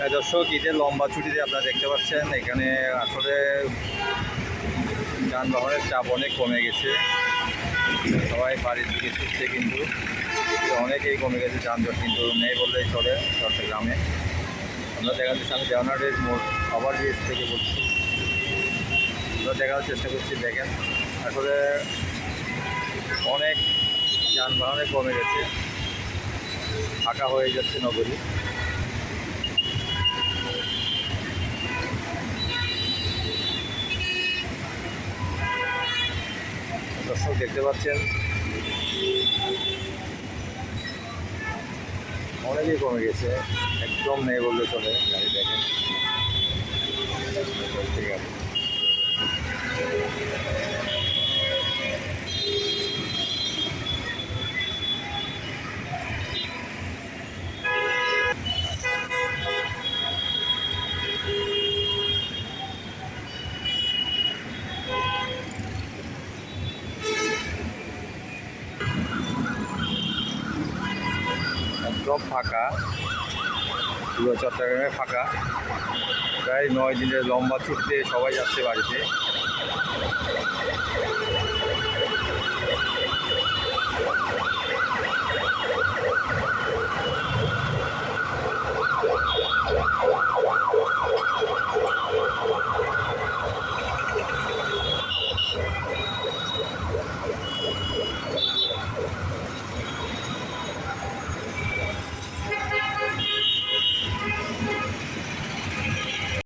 দর্শক, ঈদের লম্বা ছুটিতে আপনারা দেখতে পাচ্ছেন এখানে আসলে যানবাহনের চাপ অনেক কমে গেছে। সবাই বাড়ির দিকে ছুটছে, কিন্তু অনেকেই কমে গেছে, যানজট কিন্তু নেই বললেই চলে চট্টগ্রামে। আমরা দেখা যাচ্ছে আমি দেওয়ানারের মোড় ওভারব্রিজ থেকে বলছি, আমরা দেখার চেষ্টা করছি। দেখেন আসলে অনেক যানবাহনে কমে গেছে, ফাঁকা হয়ে যাচ্ছে নগরী। দর্শক দেখতে পাচ্ছেন অনেকই কমে গেছে, একদম নেই বললে চলে গাড়ি। দেখেন ঠিক আছে। একদম ফাঁকা, পুরো চট্টগ্রামে ফাঁকা। প্রায় 9 দিনের লম্বা ছুটিতে সবাই যাচ্ছে বাড়িতে।